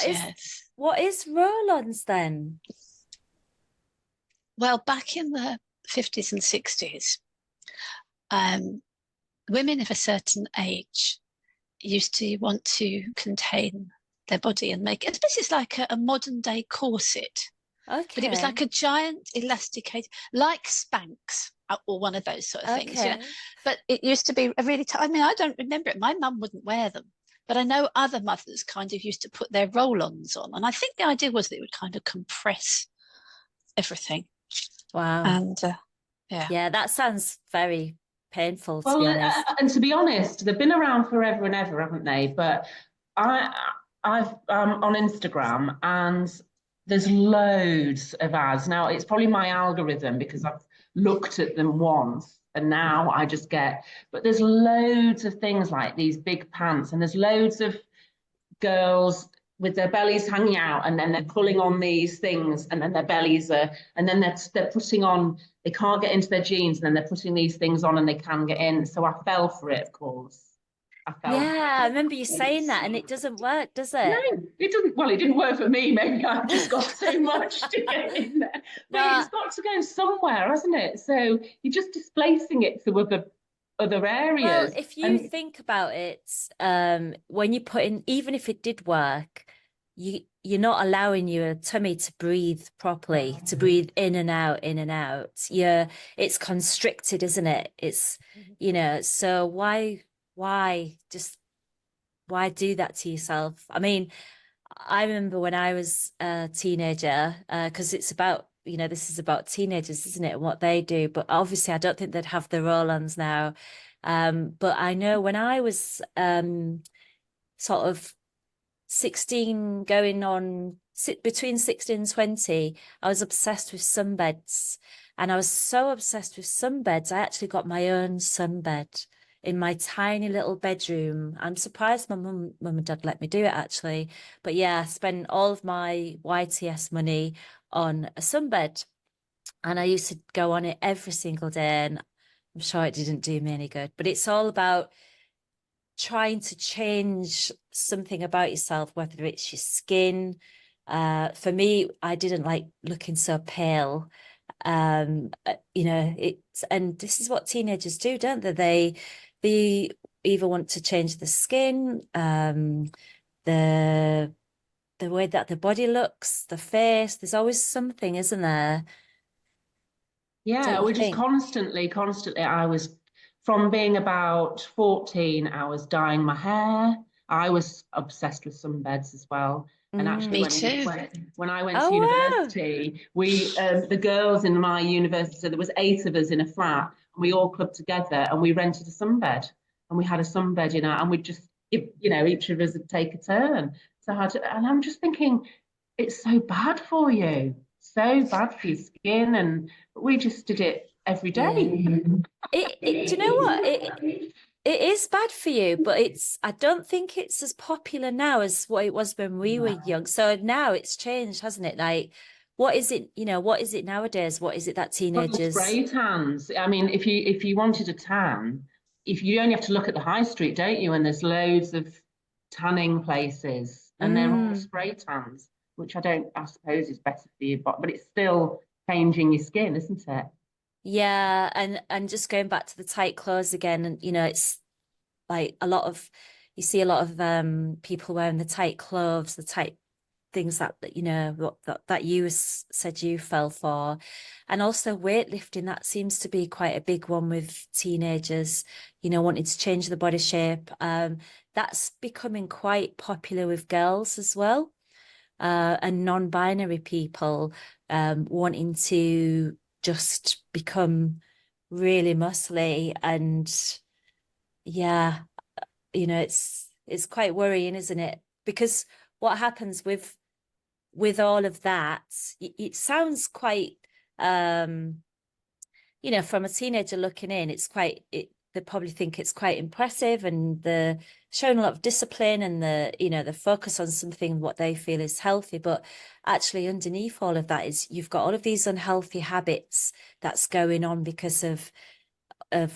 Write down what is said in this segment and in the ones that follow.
yes. What is roll-ons then? Well, back in the 50s and 60s, women of a certain age used to want to contain their body and make it. It's like a modern day corset, but it was like Okay. a giant elasticated, like Spanx or one of those sort of things, you know. Okay. But it used to be a really. I mean, I don't remember it. My mum wouldn't wear them, but I know other mothers kind of used to put their roll-ons on, and I think the idea was that it would kind of compress everything. Wow. And yeah, Yeah, that sounds very painful, to be Well, honest. and to be honest, they've been around forever and ever, haven't they? But I, I've on Instagram, and there's loads of ads. Now, it's probably my algorithm because I've looked at them once, and now I just get. But there's loads of things like these big pants, and there's loads of girls with their bellies hanging out, and then they're pulling on these things, and then their bellies are, and then they're putting on, they can't get into their jeans, and then they're putting these things on and they can get in. So I fell for it, of course. I fell. Yeah, I remember you saying that, and it doesn't work, does No, it? it doesn't. Well, it didn't work for me. Maybe I've just got too much to get in there. But No, it's got to go somewhere, hasn't it? So you're just displacing it to other well, areas. if you And think about it, when you put in, even if it did work, you're not allowing your tummy to breathe properly, to breathe in and out, in and out. It's constricted, isn't it? It's, so why do that to yourself? I mean, I remember when I was a teenager, because it's about, this is about teenagers, isn't it? And what they do. But obviously, I don't think they'd have the roll-ons now. But I know when I was sort of 16 going on between 16 and 20, I was obsessed with sunbeds. And I was so obsessed with sunbeds, I actually got my own sunbed in my tiny little bedroom. I'm surprised my mum and dad let me do it, actually. But yeah, I spent all of my YTS money on a sunbed. And I used to go on it every single day. And I'm sure it didn't do me any good. But it's all about trying to change something about yourself, whether it's your skin. For me, I didn't like looking so pale. It's, and this is what teenagers do, don't they? They either want to change the skin, the way that the body looks, the face. There's always something, isn't there? yeah, Don't you we're just think? constantly. I was, from being about 14, I was dyeing my hair. I was obsessed with sunbeds as well. And actually, me too. when I went to Oh, wow. university, we the girls in my university, so there was 8 of us in a flat, and we all clubbed together and we rented a sunbed, and we had a sunbed, and we'd just, each of us would take a turn. And I'm just thinking, it's so bad for you, so bad for your skin, and we just did it every day. Yeah. Do you know what? It is bad for you, but I don't think it's as popular now as what it was when we were young. So now it's changed, hasn't it? Like, what is it, what is it nowadays? What is it that Well, the teenagers? spray tans. I mean, if you wanted a tan, if you only have to look at the high street, don't you? And there's loads of tanning places, and they're all Mm, spray tans, which I suppose is better for you, but it's still changing your skin, isn't it? yeah, and just going back to the tight clothes again, and it's like you see a lot of people wearing the tight clothes, the tight things that that you said you fell for. And also weightlifting, that seems to be quite a big one with teenagers, wanting to change the body shape. That's becoming quite popular with girls as well, and non-binary people, wanting to just become really muscly. And yeah, it's quite worrying, isn't it? Because what happens with all of that, it sounds quite, from a teenager looking in, they probably think it's quite impressive, and they're showing a lot of discipline, and the focus on something what they feel is healthy. But actually underneath all of that is you've got all of these unhealthy habits that's going on because of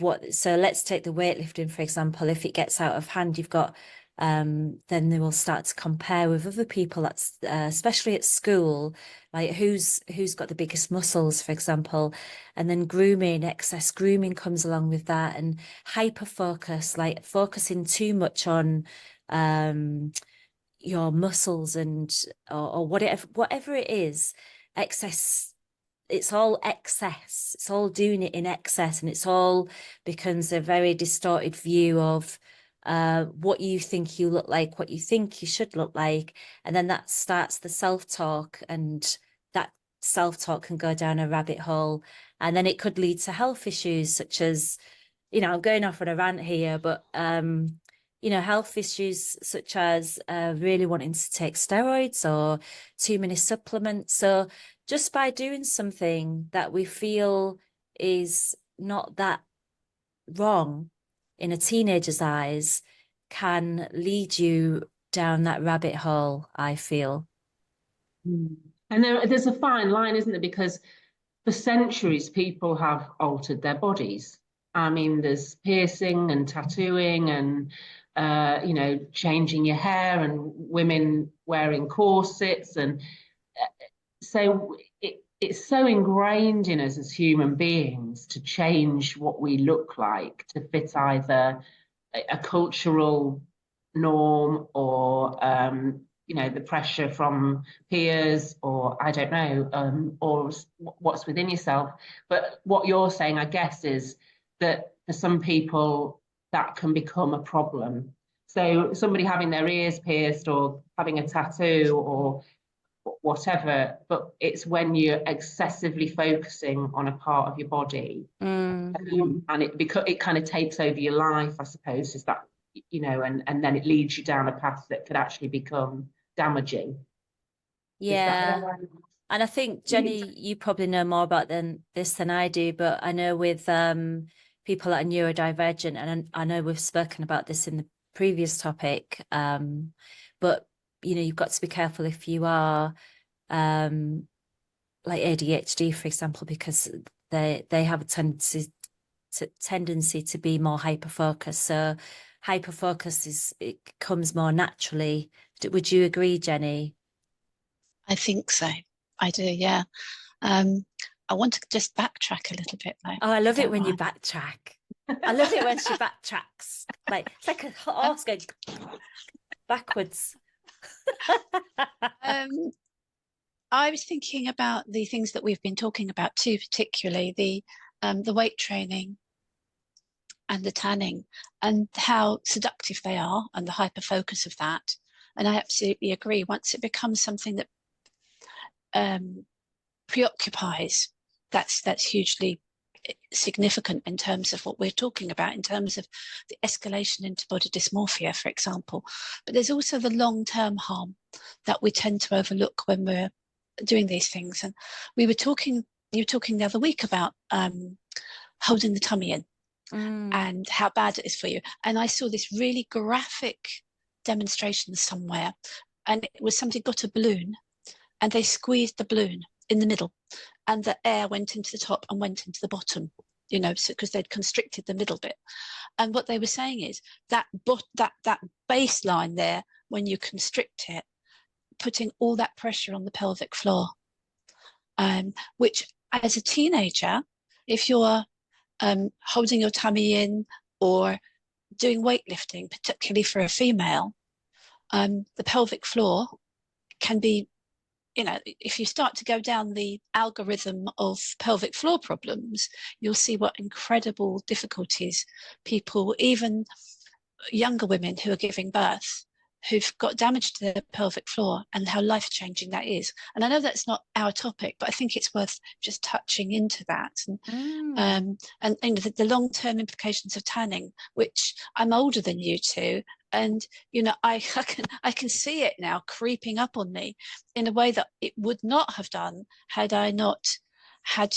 what. So let's take the weightlifting, for example. If it gets out of hand, you've got then they will start to compare with other people. That's especially at school, like who's got the biggest muscles, for example. And then grooming, excess grooming comes along with that, and hyper focus, like focusing too much on your muscles and or whatever it is, excess. It's all excess. It's all doing it in excess, and it's all becomes a very distorted view of what you think you look like, what you think you should look like. And then that starts the self-talk, and that self-talk can go down a rabbit hole. And then it could lead to health issues such as, I'm going off on a rant here, but, health issues such as really wanting to take steroids or too many supplements. So just by doing something that we feel is not that wrong in a teenager's eyes can lead you down that rabbit hole, I feel. And there's a fine line, isn't there? Because for centuries, people have altered their bodies. I mean, there's piercing and tattooing and, changing your hair, and women wearing corsets. And so it's so ingrained in us as human beings to change what we look like to fit either a cultural norm or the pressure from peers, or I don't know, or what's within yourself. But what you're saying, I guess, is that for some people that can become a problem. So somebody having their ears pierced or having a tattoo or whatever, but it's when you're excessively focusing on a part of your body, and it kind of takes over your life, I suppose, is that, and then it leads you down a path that could actually become damaging. Yeah. And I think, Jennie, you probably know more about this than I do, but I know with people that are neurodivergent, and I know we've spoken about this in the previous topic, but you've got to be careful if you are like ADHD, for example, because they have a tendency to be more hyper focused. So hyper focus it comes more naturally. Would you agree, Jennie? I think so. I do, yeah. I want to just backtrack a little bit though. Oh, I love it when you backtrack. I love it when she backtracks. Like it's like a horse going backwards. I was thinking about the things that we've been talking about too, particularly the weight training and the tanning, and how seductive they are, and the hyper focus of that. And I absolutely agree. Once it becomes something that preoccupies, that's hugely significant in terms of what we're talking about, in terms of the escalation into body dysmorphia, for example. But there's also the long-term harm that we tend to overlook when we're doing these things. And you were talking the other week about holding the tummy in and how bad it is for you. And I saw this really graphic demonstration somewhere, and it was somebody got a balloon and they squeezed the balloon in the middle, and the air went into the top and went into the bottom, so because they'd constricted the middle bit. And what they were saying is that baseline there, when you constrict it, putting all that pressure on the pelvic floor, which as a teenager, if you're holding your tummy in or doing weightlifting, particularly for a female, the pelvic floor can be, if you start to go down the algorithm of pelvic floor problems, you'll see what incredible difficulties people, even younger women who are giving birth, who've got damage to their pelvic floor, and how life-changing that is. And I know that's not our topic, but I think it's worth just touching into that. And the long-term implications of tanning, which I'm older than you two, and I can see it now creeping up on me in a way that it would not have done had I not had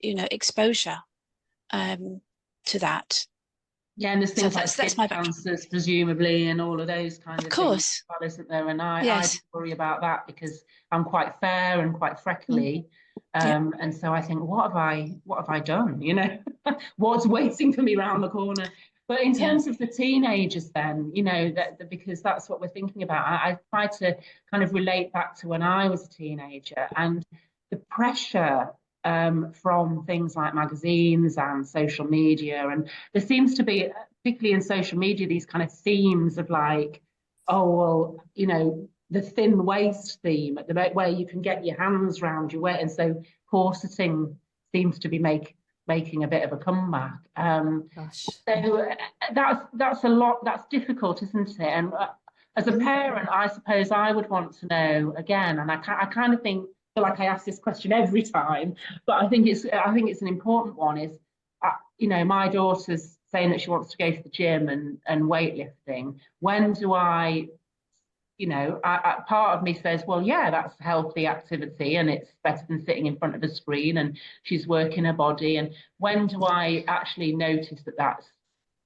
exposure to that. Yeah, and there's things like skin cancers, presumably, and all of those kind of things, isn't there? And I worry about that because I'm quite fair and quite freckly, and so I think, what have I done? What's waiting for me around the corner? But in terms of the teenagers, then, you know, because that's what we're thinking about. I try to kind of relate back to when I was a teenager and the pressure from things like magazines and social media. And there seems to be, particularly in social media, these kind of themes of like, oh, well, you know, the thin waist theme at the where you can get your hands round your waist. And so corseting seems to be making a bit of a comeback. Gosh. So that's a lot. That's difficult, isn't it? And as a parent, I suppose I would want to know again. And I kind of feel like I ask this question every time, but I think it's an important one. Is you know, my daughter's saying that she wants to go to the gym and weightlifting. When do I? You know, part of me says, well, yeah, that's healthy activity and it's better than sitting in front of a screen and she's working her body. And when do I actually notice that that's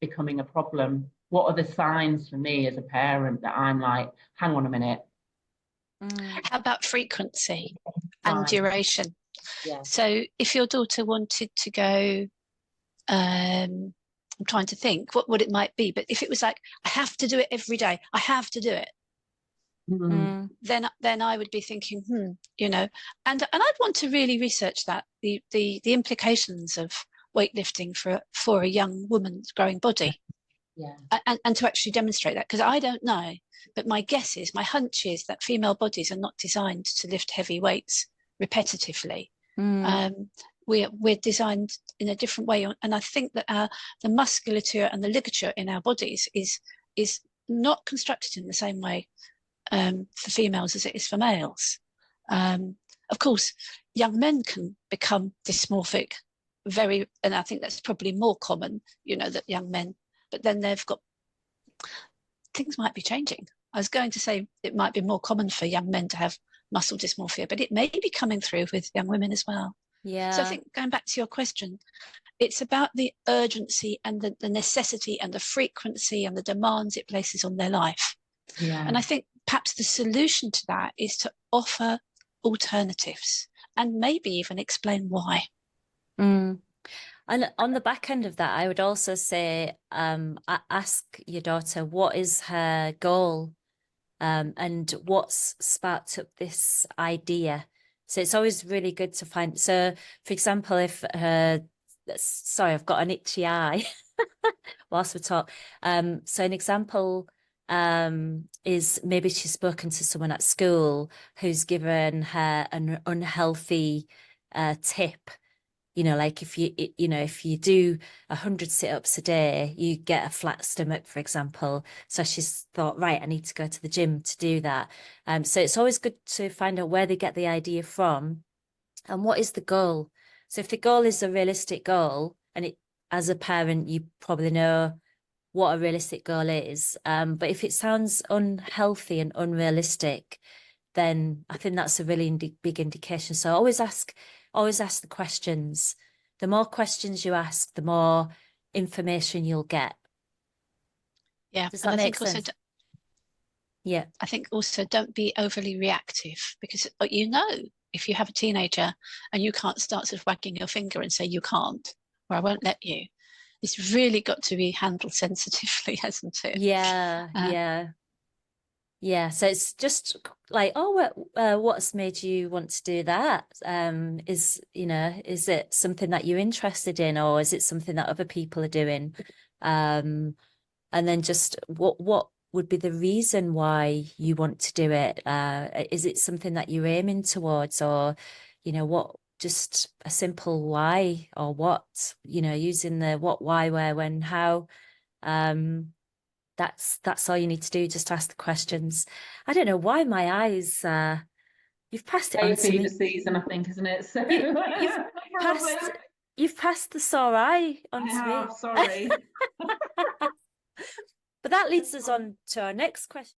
becoming a problem? What are the signs for me as a parent that I'm like, hang on a minute? How about frequency and duration? Yeah. So if your daughter wanted to go, I'm trying to think what it might be, but if it was like, I have to do it every day, I have to do it, then I would be thinking, you know, and I'd want to really research that the implications of weightlifting for a young woman's growing body, and to actually demonstrate that, because I don't know, but my hunch is that female bodies are not designed to lift heavy weights repetitively. We're designed in a different way, and I think that the musculature and the ligature in our bodies is not constructed in the same way for females as it is for males. Of course, young men can become dysmorphic and I think that's probably more common, you know, that young men, but then things might be changing. I was going to say it might be more common for young men to have muscle dysmorphia, but it may be coming through with young women as well. Yeah. So I think going back to your question, it's about the urgency and the necessity and the frequency and the demands it places on their life. Yeah. And I think perhaps the solution to that is to offer alternatives and maybe even explain why. And on the back end of that, I would also say, ask your daughter, what is her goal? And what's sparked up this idea? So it's always really good to find. So, for example, if sorry, I've got an itchy eye whilst we talk. So an example is maybe she's spoken to someone at school who's given her an unhealthy tip. You know, like if you do 100 sit-ups a day, you get a flat stomach, for example. So she's thought, right, I need to go to the gym to do that. So it's always good to find out where they get the idea from and what is the goal. So if the goal is a realistic goal, and as a parent, you probably know what a realistic goal is. But if it sounds unhealthy and unrealistic, then I think that's a really big indication. So always ask the questions. The more questions you ask, the more information you'll get. Yeah. Does that make sense? Yeah. I think also don't be overly reactive, because you know, if you have a teenager and you can't start sort of wagging your finger and say you can't, or I won't let you, it's really got to be handled sensitively, hasn't it? Yeah. So it's just like, what's made you want to do that? Is it something that you're interested in, or is it something that other people are doing? And then just what would be the reason why you want to do it? Is it something that you're aiming towards, or, you know, what? Just a simple why, or what, you know, using the what, why, where, when, how. That's all you need to do. Just ask the questions. I don't know why my eyes. You've passed it on to me. The season, I think, isn't it? So you've passed the sore eye on to me. Sorry. But that leads us on to our next question.